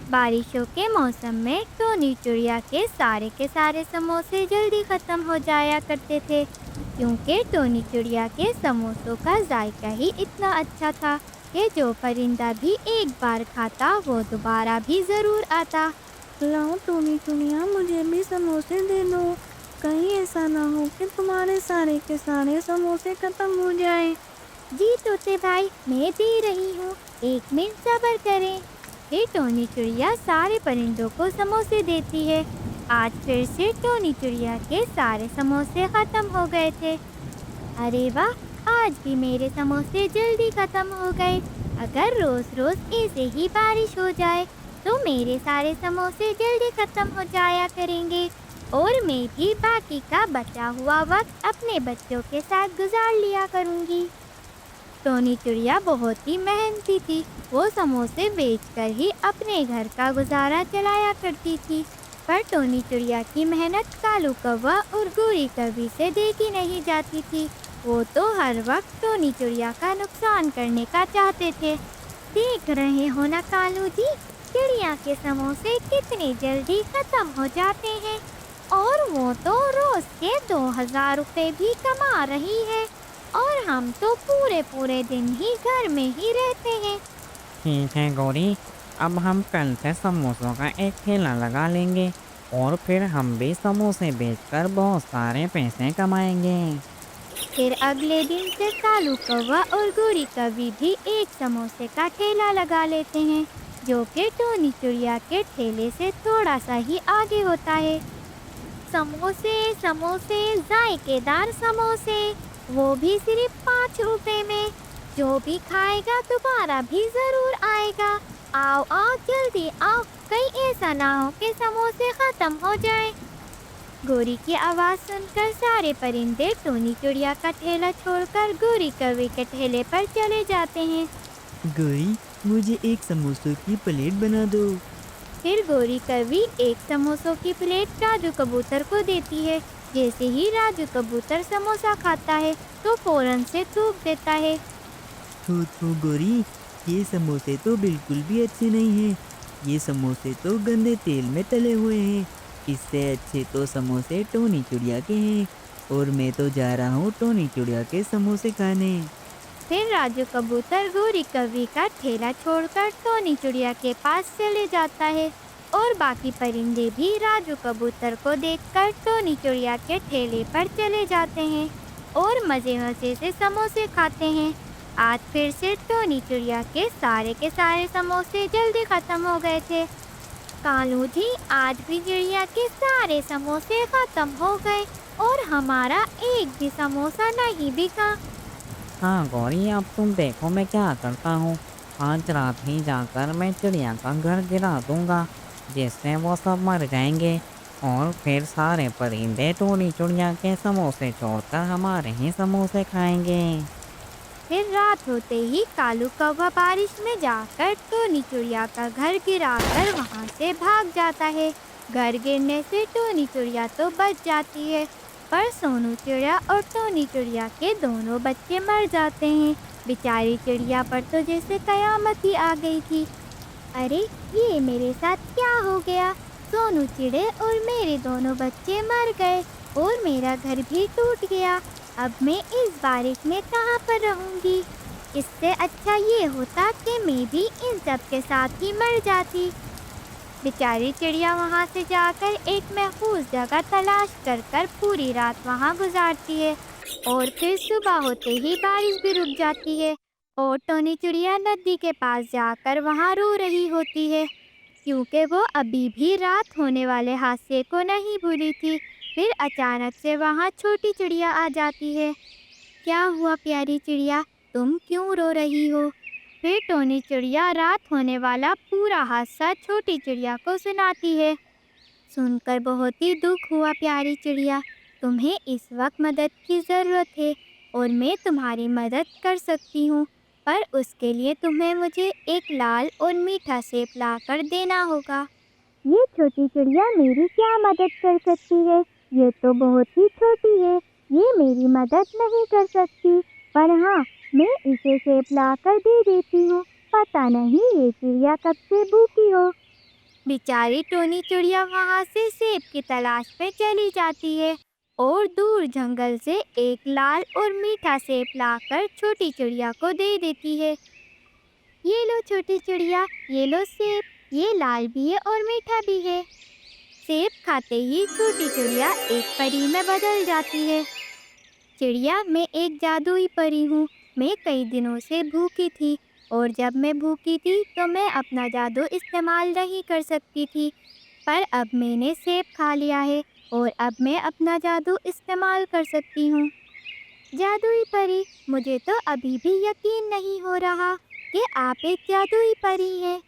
बारिशों के मौसम में टोनी चिड़िया के सारे समोसे जल्दी खत्म हो जाया करते थे, क्योंकि टोनी चिड़िया के समोसों का जायका ही इतना अच्छा था कि जो परिंदा भी एक बार खाता वो दोबारा भी जरूर आता। लाओ टोनी चुनिया, मुझे भी समोसे दे दो। कहीं ऐसा ना हो कि तुम्हारे सारे के सारे समोसे खत्म हो जाए। जी तोते भाई, मैं दे रही हूँ, एक मिनट सब्र करें। फिर टोनी चिड़िया सारे परिंदों को समोसे देती है। आज फिर से टोनी चिड़िया के सारे समोसे खत्म हो गए थे। अरे वाह, आज भी मेरे समोसे जल्दी खत्म हो गए। अगर रोज रोज ऐसे ही बारिश हो जाए तो मेरे सारे समोसे जल्दी खत्म हो जाया करेंगे और मैं भी बाकी का बचा हुआ वक्त अपने बच्चों के साथ गुजार लिया करूँगी। टोनी चिड़िया बहुत ही मेहनती थी। वो समोसे बेचकर ही अपने घर का गुजारा चलाया करती थी। पर टोनी चिड़िया की मेहनत कालू कौवा और गोरी कौवी से देखी नहीं जाती थी। वो तो हर वक्त टोनी चिड़िया का नुकसान करने का चाहते थे। देख रहे हो ना कालू जी, चिड़िया के समोसे कितनी जल्दी खत्म हो जाते हैं और वो तो रोज के 2000 रुपए भी कमा रही है और हम तो पूरे पूरे दिन ही घर में ही रहते हैं। ठीक है गौरी, अब हम कल से समोसों का एक ठेला लगा लेंगे और फिर हम भी समोसे बेचकर बहुत सारे पैसे कमाएंगे। फिर अगले दिन से कालू कौवा और गोरी कौवी भी एक समोसे का ठेला लगा लेते हैं, जो कि टोनी चिड़िया के ठेले से थोड़ा सा ही आगे होता है। समोसे समोसे जायकेदार समोसे, वो भी सिर्फ 5 रुपए में। जो भी खाएगा दोबारा भी जरूर आएगा। आओ आओ जल्दी आओ, कहीं ऐसा ना हो कि समोसे खत्म हो जाए। गोरी की आवाज़ सुनकर सारे परिंदे टोनी चिड़िया का ठेला छोड़कर गोरी कौवे के ठेले पर चले जाते हैं। गई, मुझे एक समोसों की प्लेट बना दो। फिर गोरी कौवी एक समोसों की प्लेट राजू कबूतर को देती है। जैसे ही राजू कबूतर समोसा खाता है तो फौरन से थूक देता है। थू थू गोरी, ये समोसे तो बिल्कुल भी अच्छे नहीं हैं। ये समोसे तो गंदे तेल में तले हुए हैं। इससे अच्छे तो समोसे टोनी चिड़िया के हैं और मैं तो जा रहा हूँ टोनी चिड़िया के समोसे खाने। फिर राजू कबूतर गोरी कौवी का ठेला छोड़कर टोनी चिड़िया के पास चले जाता है और बाकी परिंदे भी राजू कबूतर को देखकर टोनी चिड़िया के ठेले पर चले जाते हैं और मज़े मज़े से समोसे खाते हैं। आज फिर से टोनी चिड़िया के सारे समोसे जल्दी खत्म हो गए थे। कालू जी, आज भी चिड़िया के सारे समोसे खत्म हो गए और हमारा एक भी समोसा नहीं बिका। हाँ गौरी, अब तुम देखो मैं क्या करता हूँ। आज रात ही जाकर मैं चिड़िया का घर गिरा दूंगा, जिससे वो सब मर जाएंगे और फिर सारे परिंदे टोनी चिड़िया के समोसे छोड़कर हमारे ही समोसे खाएंगे। फिर रात होते ही कालू कौवा बारिश में जाकर टोनी चिड़िया का घर गिराकर वहां से भाग जाता है। घर गिरने से टोनी चिड़िया तो बच जाती है, पर सोनू चिड़िया और टोनी चिड़िया के दोनों बच्चे मर जाते हैं। बेचारी चिड़िया पर तो जैसे कयामत ही आ गई थी। अरे, ये मेरे साथ क्या हो गया? सोनू चिड़े और मेरे दोनों बच्चे मर गए और मेरा घर भी टूट गया। अब मैं इस बारिश में कहाँ पर रहूँगी? इससे अच्छा ये होता कि मैं भी इन सब के साथ ही मर जाती। बेचारी चिड़िया वहाँ से जाकर एक महफूज जगह तलाश कर पूरी रात वहाँ गुजारती है और फिर सुबह होते ही बारिश भी रुक जाती है और टोनी चिड़िया नदी के पास जाकर वहाँ रो रही होती है, क्योंकि वो अभी भी रात होने वाले हादसे को नहीं भूली थी। फिर अचानक से वहाँ छोटी चिड़िया आ जाती है। क्या हुआ प्यारी चिड़िया, तुम क्यों रो रही हो? फिर टोनी चिड़िया रात होने वाला पूरा हादसा छोटी चिड़िया को सुनाती है। सुनकर बहुत ही दुख हुआ प्यारी चिड़िया, तुम्हें इस वक्त मदद की ज़रूरत है और मैं तुम्हारी मदद कर सकती हूँ, पर उसके लिए तुम्हें मुझे एक लाल और मीठा सेब लाकर देना होगा। ये छोटी चिड़िया मेरी क्या मदद कर सकती है? ये तो बहुत ही छोटी है, ये मेरी मदद नहीं कर सकती। पर हाँ, मैं इसे सेब लाकर दे देती हूँ। पता नहीं ये चिड़िया कब से भूखी हो। बेचारी टोनी चिड़िया वहाँ से सेब की तलाश में चली जाती है और दूर जंगल से एक लाल और मीठा सेब लाकर छोटी चिड़िया को दे देती है। ये लो छोटी चिड़िया, ये लो सेब, ये लाल भी है और मीठा भी है। सेब खाते ही छोटी चिड़िया एक परी में बदल जाती है। चिड़िया, मैं एक जादुई परी हूँ। मैं कई दिनों से भूखी थी और जब मैं भूखी थी तो मैं अपना जादू इस्तेमाल नहीं कर सकती थी, पर अब मैंने सेब खा लिया है और अब मैं अपना जादू इस्तेमाल कर सकती हूँ। जादुई परी, मुझे तो अभी भी यकीन नहीं हो रहा कि आप एक जादुई परी हैं।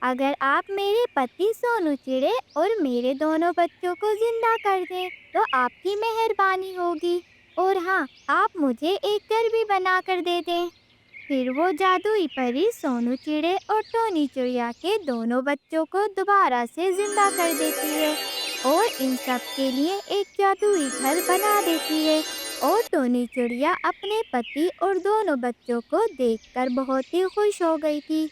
अगर आप मेरे पति सोनू चिड़े और मेरे दोनों बच्चों को जिंदा कर दें तो आपकी मेहरबानी होगी, और हाँ, आप मुझे एक घर भी बना कर दे दें। फिर वो जादुई परी सोनू चिड़े और टोनी चिड़िया के दोनों बच्चों को दोबारा से जिंदा कर देती है और इन सब के लिए एक जादुई घर बना देती है। और टोनी चिड़िया अपने पति और दोनों बच्चों को देखकर बहुत ही खुश हो गई थी।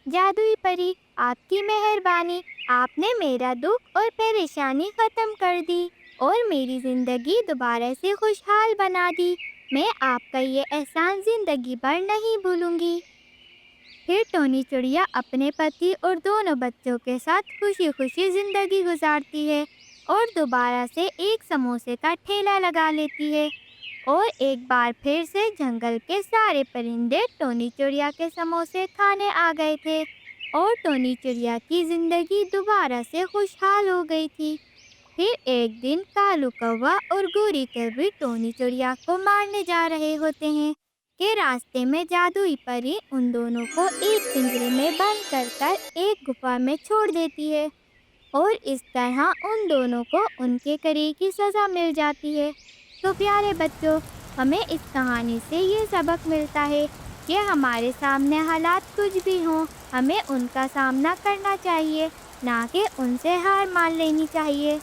जादुई परी, आपकी मेहरबानी, आपने मेरा दुख और परेशानी खत्म कर दी और मेरी जिंदगी दोबारा से खुशहाल बना दी। मैं आपका ये एहसान जिंदगी भर नहीं भूलूंगी। फिर टोनी चिड़िया अपने पति और दोनों बच्चों के साथ खुशी खुशी जिंदगी गुजारती है और दोबारा से एक समोसे का ठेला लगा लेती है। और एक बार फिर से जंगल के सारे परिंदे टोनी चिड़िया के समोसे खाने आ गए थे और टोनी चिड़िया की जिंदगी दोबारा से खुशहाल हो गई थी। फिर एक दिन कालू कौवा और गोरी कौवी टोनी चिड़िया को मारने जा रहे होते हैं कि रास्ते में जादुई परी उन दोनों को एक पिंजरे में बंद कर एक गुफा में छोड़ देती है और इस तरह उन दोनों को उनके करे की सज़ा मिल जाती है। तो प्यारे बच्चों, हमें इस कहानी से ये सबक मिलता है कि हमारे सामने हालात कुछ भी हों, हमें उनका सामना करना चाहिए, ना कि उनसे हार मान लेनी चाहिए।